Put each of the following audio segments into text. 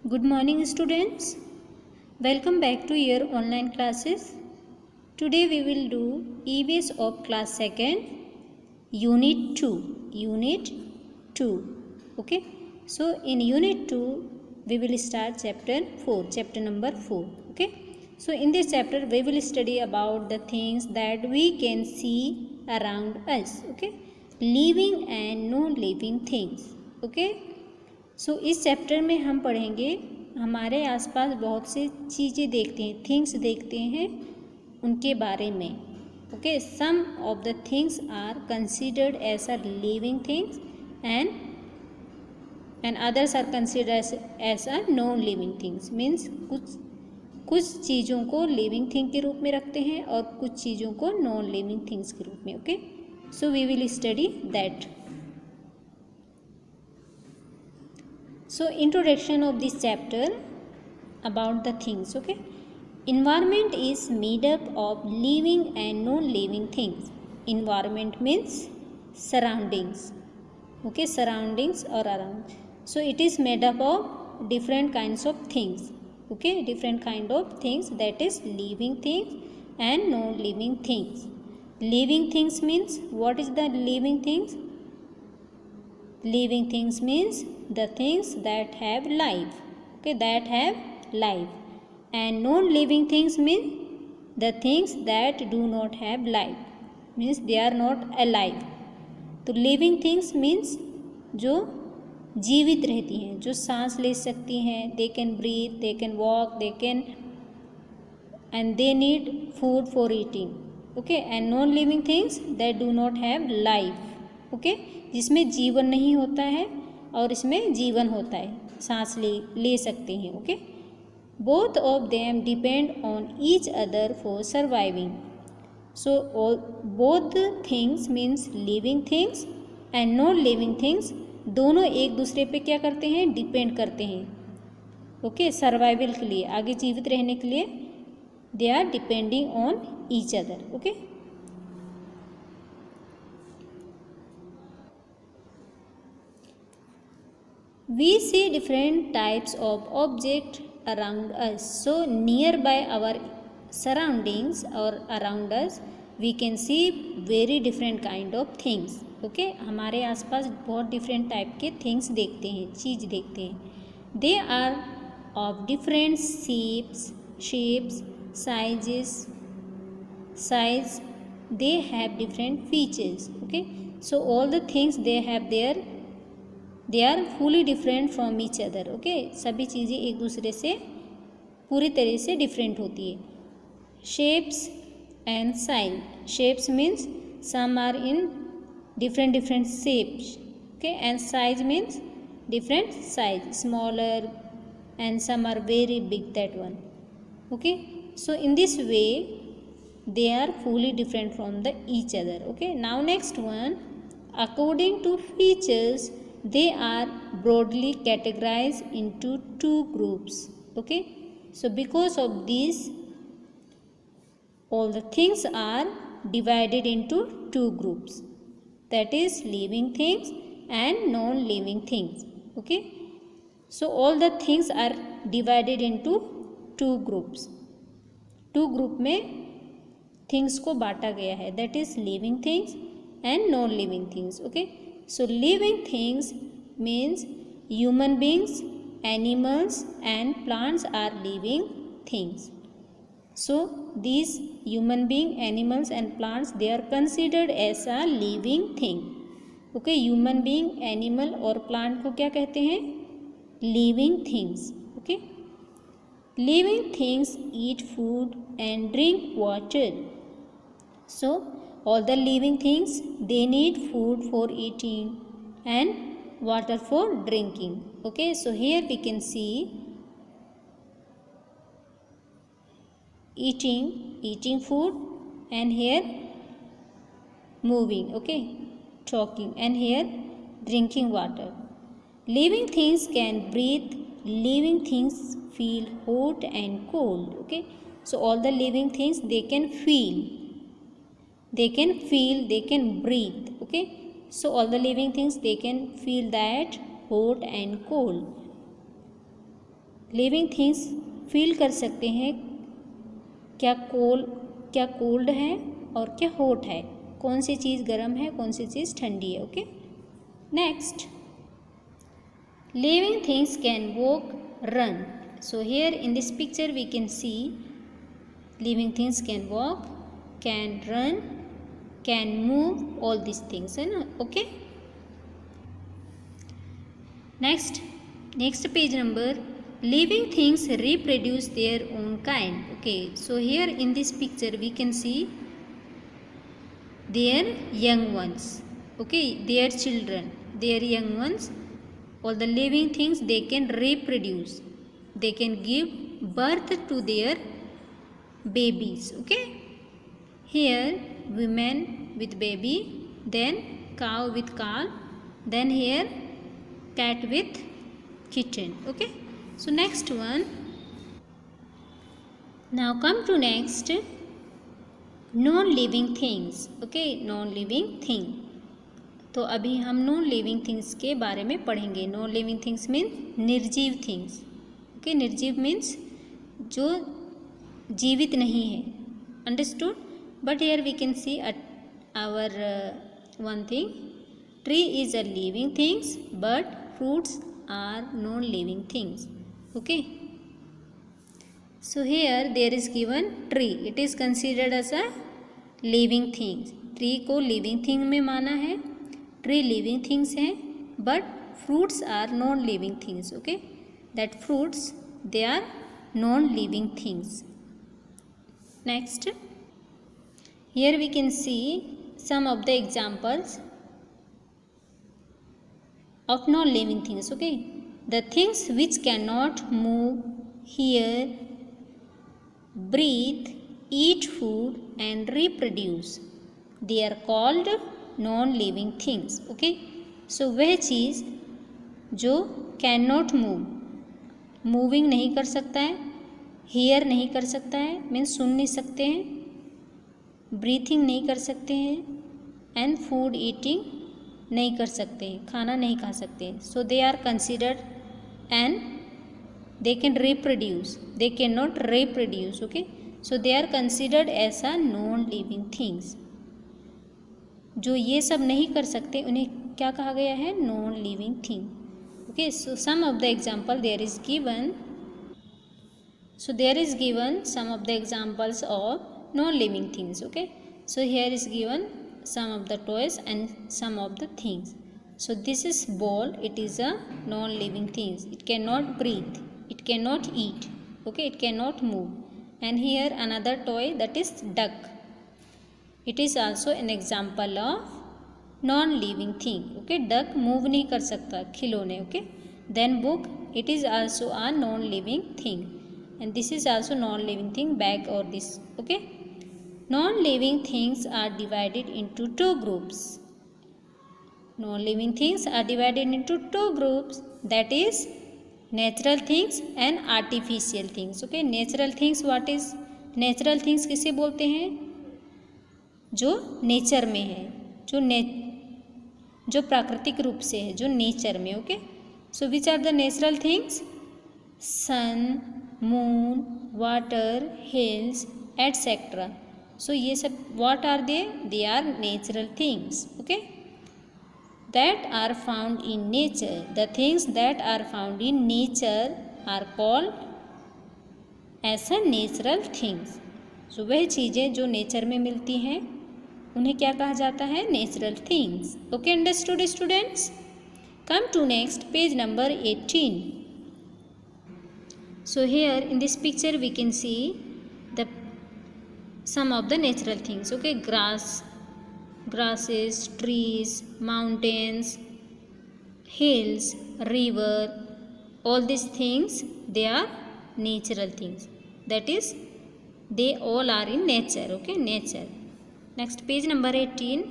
Good morning, students. Welcome back to your online classes. Today we will do EVS of class 2nd, Unit 2. Unit 2. Okay. So in Unit 2, we will start chapter 4, chapter number 4. Okay. So in this chapter, we will study about the things that we can see around us. Okay. Living and non-living things. Okay. सो इस chapter में हम पढ़ेंगे हमारे आसपास बहुत सी चीज़ें देखते हैं, थिंग्स देखते हैं, उनके बारे में. Okay, some of the things are considered as a living things and others are considered as a non living things. Means कुछ चीज़ों को लिविंग थिंग के रूप में रखते हैं और कुछ चीज़ों को नॉन लिविंग थिंग्स के रूप में. Okay, so we will study that. So introduction of this chapter about the things. Okay, environment is made up of living and non-living things. Environment means surroundings. Okay, surroundings or around. So it is made up of different kinds of things. Okay, different kind of things, that is living things and non-living things. Living things means, what is the living things? Living things means the things that have life. Okay, that have life. And non-living things mean the things that do not have life, means they are not alive. तो living things means जो जीवित रहती हैं, जो सांस ले सकती हैं, they can breathe, they can walk, they can and they need food for eating. Okay, and non-living things that do not have life. Okay, जिसमें जीवन नहीं होता है और इसमें जीवन होता है, सांस ले सकते हैं. Okay, both of them depend on each other for surviving. So both things means living things and non living things, दोनों एक दूसरे पे क्या करते हैं, डिपेंड करते हैं. ओके, सर्वाइवल के लिए, आगे जीवित रहने के लिए they are depending on each other. Okay, we see different types of objects around us. So nearby our surroundings or around us, we can see very different kind of things. Okay, हमारे आसपास बहुत different type के things देखते हैं, चीज़ देखते हैं. They are of different shapes, size. They have different features. Okay, so all the things they have there, they are fully different from each other. Okay, सभी चीज़ें एक दूसरे से पूरी तरह से डिफरेंट होती है. Shapes and size. Shapes means some are in different shapes. Okay, and size means different size, smaller and some are very big, that one. Okay, so in this way they are fully different from the each other. Okay, now next one, according to features they are broadly categorized into two groups. Okay, so because of this, all the things are divided into two groups, that is living things and non-living things. Okay, so all the things are divided into two groups. two group में things को बांटा गया है, that is living things and non-living things. Okay, so living things means human beings, animals and plants are living things. So these human being, animals and plants, they are considered as a living thing. Okay, human being, animal और plant को क्या कहते हैं, living things. Okay, living things eat food and drink water. So all the living things, they need food for eating and water for drinking. Okay, so here we can see eating food, and here moving. Okay, talking, and here drinking water. Living things can breathe. Living things feel hot and cold. Okay, so all the living things, they can feel, they can breathe. Okay, so all the living things, they can feel that hot and cold. Living things feel कर सकते हैं क्या cold है और क्या hot है, कौन सी चीज़ गर्म है, कौन सी चीज़ ठंडी है. Okay, next, living things can walk, run. So here in this picture we can see living things can walk, can run, can move, all this things, है ना. Okay, next page number, living things reproduce their own kind. Okay, so here in this picture we can see their young ones. Okay, their children, their young ones, all the living things they can reproduce, they can give birth to their babies. Okay, here women with baby, then cow with calf, then here cat with kitten. Okay, so next one, now come to next, non living things. Okay, non living thing. तो अभी हम non living things के बारे में पढ़ेंगे. Non living things means निर्जीव things. Okay, निर्जीव means जो जीवित नहीं है. Understood. But here we can see our one thing, tree is a living things but fruits are non-living things. Okay, so here there is given tree, it is considered as a living things. tree को living thing में माना है. tree living things है but fruits are non-living things. Okay, that fruits they are non-living things. Next, here we can see some of the examples of non-living things. Okay, the things which cannot move, hear, breathe, eat food and reproduce, they are called non-living things. Okay, so वह चीज़ जो cannot move, moving नहीं कर सकता है, hear नहीं कर सकता है, मीन्स सुन नहीं सकते हैं, ब्रीथिंग नहीं कर सकते हैं, एंड फूड ईटिंग नहीं कर सकते हैं, खाना नहीं खा सकते हैं. So they are considered and they can reproduce, they can not reproduce. Okay, so they are considered as a non living things. जो ये सब नहीं कर सकते उन्हें क्या कहा गया है? Non living thing. Okay, so some of the example there is given. So there is given some of the examples of non living things. Okay, so here is given some of the toys and some of the things. So this is ball, it is a non-living things. It cannot breathe, it cannot eat. Okay, it cannot move. And here another toy, that is duck. It is also an example of non-living thing. Okay, duck move नहीं कर सकता, खिलौने. Okay, then book, it is also a non-living thing. And this is also non-living thing, bag or this. Okay, non-living things are divided into two groups. Non-living things are divided into two groups, that is natural things and artificial things. Okay, natural things, what is natural things? किसे बोलते हैं? जो nature में है, जो प्राकृतिक रूप से है, जो नेचर में. Okay, so which are the natural things? Sun, moon, water, hills etcetera. So ये सब what are they are natural things. Okay, that are found in nature. The things that are found in nature are called as a natural things. So वह चीज़ें जो nature में मिलती हैं उन्हें क्या कहा जाता है? Natural things. Okay, understood students. Come to next, page number 18. So here in this picture we can see the some of the natural things. Okay, grasses, trees, mountains, hills, river, all these things they are natural things. That is, they all are in nature. Okay, nature. Next, page number 18.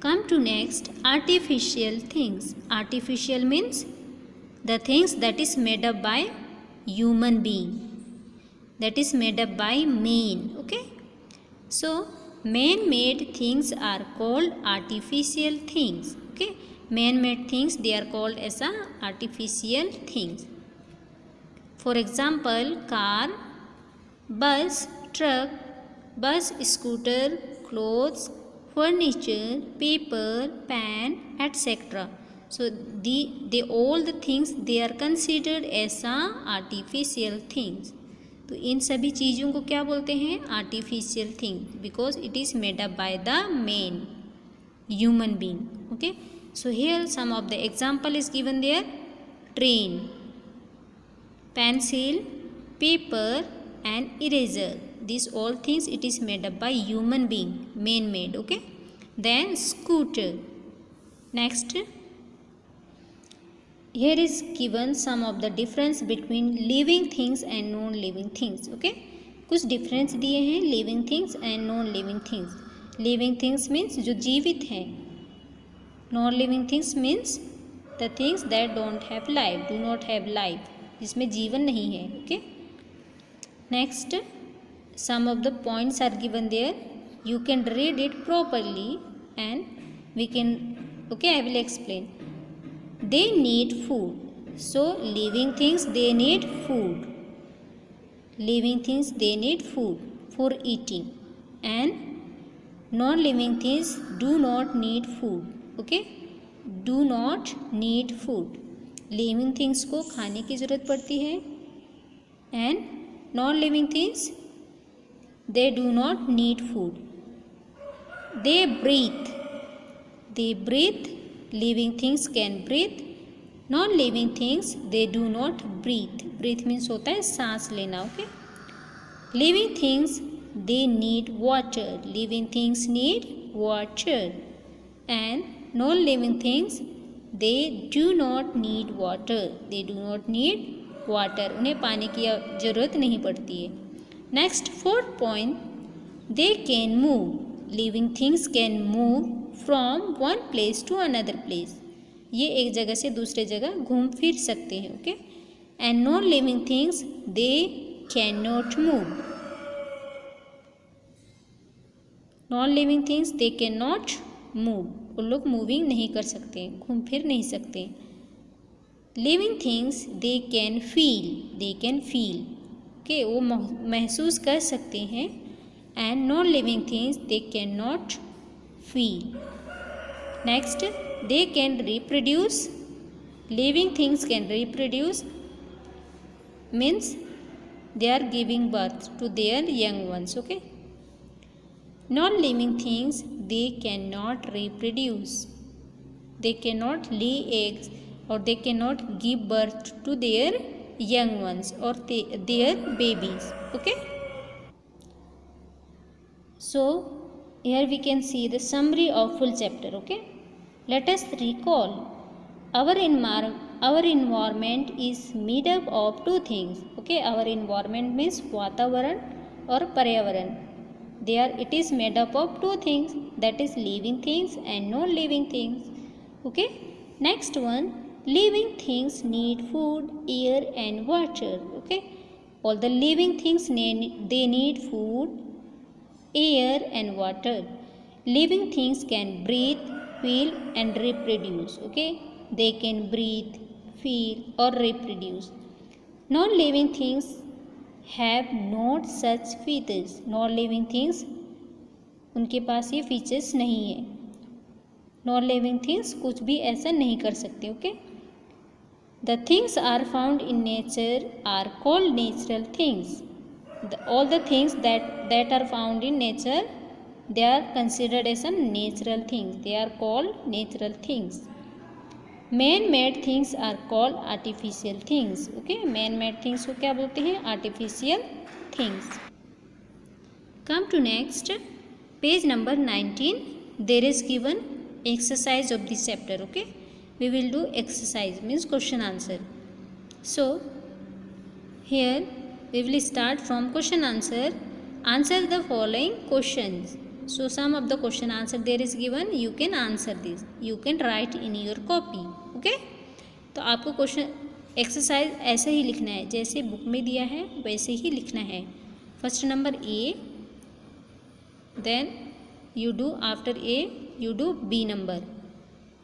Come to next, artificial things. Artificial means the things that is made up by human being, that is made up by man. Okay, so man made things are called artificial things. Okay, man made things, they are called as a artificial things. For example, car, bus, truck, bus, scooter, clothes, furniture, paper, pen, etc. So they all the things they are considered as a artificial things. तो इन सभी चीज़ों को क्या बोलते हैं? Artificial thing, because it is made up by the man, human being. Okay, so here some of the example is given there: train, pencil, paper and eraser. These all things it is made up by human being, man made. Okay, then scooter. Next, here is given some of the difference between living things and non living things. Okay, कुछ difference दिए हैं living things and non living things. Living things means जो जीवित हैं, non living things means the things that don't have life, do not have life, जिसमें जीवन नहीं है. Okay, next, some of the points are given there. You can read it properly and we can. Okay, I will explain. They need food. So living things they need food. Living things they need food for eating, and non-living things do not need food. Okay, do not need food. Living things को खाने की ज़रूरत पड़ती है, and non-living things they do not need food. They breathe. They breathe. Living things can breathe. Non-living things they do not breathe. Breathe means होता है सांस लेना. Okay, living things they need water. Living things need water, and non-living things they do not need water. They do not need water. उन्हें पानी की ज़रूरत नहीं पड़ती है. Next, fourth point, they can move. Living things can move from one place to another place. ये एक जगह से दूसरे जगह घूम फिर सकते हैं. Okay, and non living things they can not move. Non living things they can not move. वो लोग मूविंग नहीं कर सकते, घूम फिर नहीं सकते. Living things they can feel. They can feel. Okay, वो महसूस कर सकते हैं. And non living things they can not feel. Next, they can reproduce. Living things can reproduce, means they are giving birth to their young ones. Okay, non-living things they cannot reproduce. They cannot lay eggs or they cannot give birth to their young ones or their babies. Okay, so here we can see the summary of full chapter. Okay, let us recall. Our environment is made up of two things. Okay, our environment means वातावरण और पर्यावरण. It is made up of two things, that is living things and non-living things. Okay, next one, living things need food, air and water. Okay, all the living things they need food, air and water. Living things can breathe, feel and reproduce. Okay, they can breathe, feel or reproduce. Non-living things have not such features. Non-living things उनके पास ये features नहीं है. Non-living things कुछ भी ऐसा नहीं कर सकते. Okay, the things are found in nature are called natural things. All the things that are found in nature, they are considered as a natural things. They are called natural things. Man-made things are called artificial things. Okay, man-made things को क्या बोलते हैं? Artificial things. Come to next, page number 19. There is given exercise of this chapter. Okay, we will do exercise, means question answer. So here we will start from question answer. Answer the following questions. So some of the question answer there is given. You can answer this. You can write in your copy. Okay, तो आपको question exercise ऐसे ही लिखना है जैसे book में दिया है, वैसे ही लिखना है. First number A, then you do after A you do B number,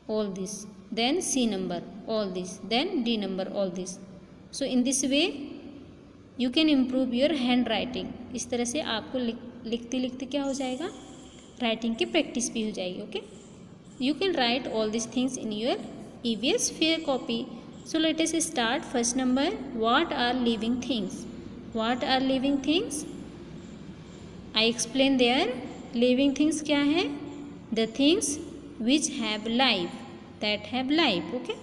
all this. then C number all this, then D number all this. So in this way you can improve your handwriting. इस तरह से आपको लिखते लिखते क्या हो जाएगा, writing की प्रैक्टिस भी हो जाएगी. Okay, you can write all these things in your EVS fair copy. So let us start. First number, what are living things? What are living things? I explain there. Living things क्या है? The things which have life, that have life. Okay.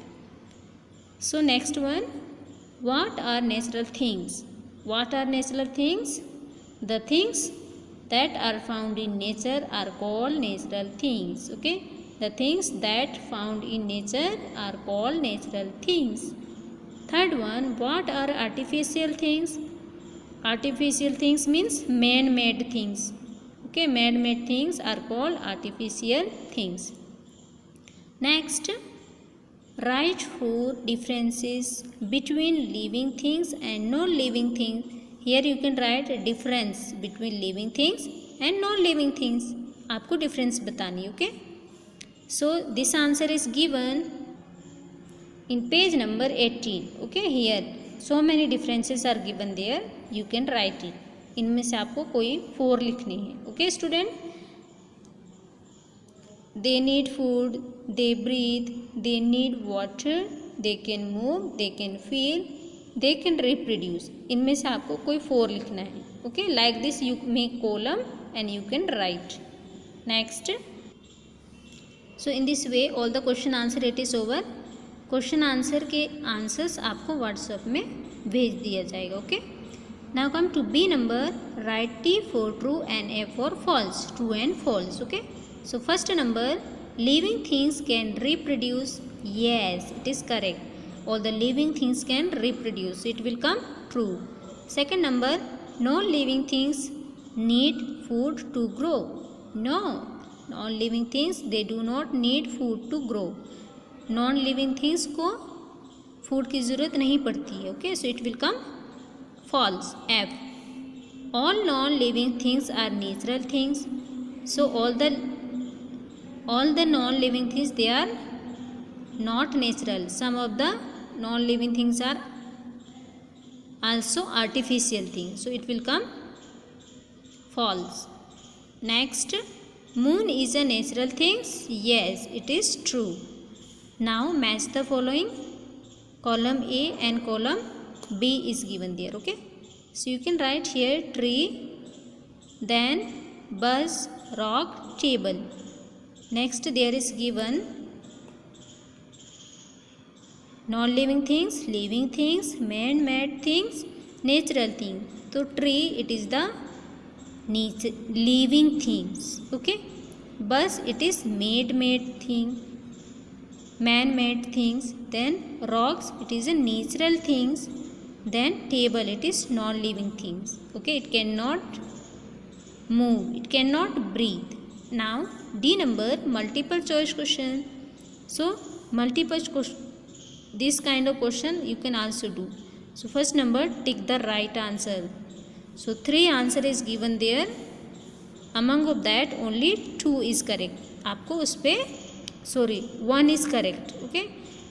So next one, what are natural things? What are natural things? The things that are found in nature are called natural things. Okay. The things that found in nature are called natural things. Third one, what are artificial things? Artificial things means man-made things. Okay, man-made things are called artificial things. Next, write 4 differences between living things and non-living things. Here you can write a difference between living things and non-living things. आपको difference बतानी, okay? So this answer is given in page number 18. Okay, here so many differences are given there. You can write it. इनमें से आपको कोई 4 लिखनी है. Okay, student. They need food, they breathe, they need water, they can move, they can feel, they can reproduce. इनमें से आपको कोई 4 लिखना है. Okay, like this you make column and you can write. Next. So in this way all the question answer it is over. Question answer के answers आपको WhatsApp में भेज दिया जाएगा. Okay, now come to B number. Write T for true and A for false. True and false. Okay, so first number, living things can reproduce. Yes, it is correct. All the living things can reproduce. It will come true. Second number, non living things need food to grow. No, non living things they do not need food to grow. Non living things को food की ज़रूरत नहीं पड़ती है. Okay, so it will come false. F, all non living things are natural things. So all the non living things they are not natural. Some of the non living things are also artificial things. So it will come false. Next, moon is a natural thing. Yes, it is true. Now match the following. Column A and column B is given there. Okay, so you can write here tree, then bus, rock, table. Next there is given non-living things, living things, man-made things, natural things. So tree it is the living things. Okay, bus it is made thing, man-made things. Then rocks it is a natural things. Then table it is non-living things. Okay, it cannot move, it cannot breathe. Now D number, multiple choice question. So multiple question, this kind of question you can also do. So first number, tick the right answer. So 3 answer is given there. Among of that only 2 is correct. आपको उस पर 1 is correct. Okay,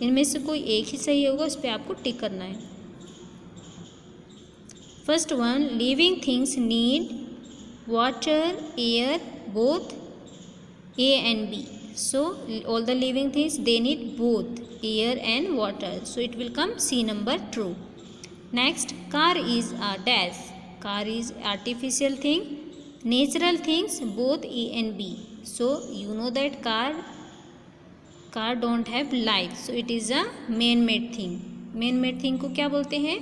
इनमें से कोई एक ही सही होगा, उस पर आपको टिक करना है. First one, living things need water, air, both A and B. So all the living things they need both air and water. So it will come C number, true. Next, car is a dash. Car is artificial thing. Natural things both A and B. So you know that car don't have life. So it is a man-made thing. Man-made thing को क्या बोलते हैं?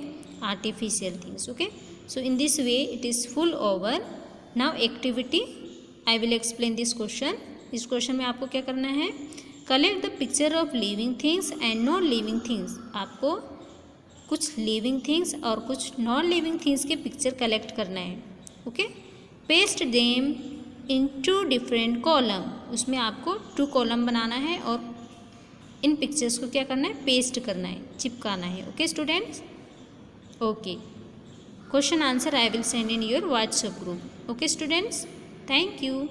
Artificial things. Okay. So in this way it is full over. Now activity, I will explain this question. इस question में आपको क्या करना है? Collect the picture of living things and non living things. आपको कुछ लिविंग थिंग्स और कुछ नॉन लिविंग थिंग्स के पिक्चर कलेक्ट करना है. Okay, paste them in 2 different column. उसमें आपको 2 कॉलम बनाना है और इन पिक्चर्स को क्या करना है? पेस्ट करना है, चिपकाना है. Okay students. Okay, question answer I will send in your WhatsApp group. Okay students, thank you.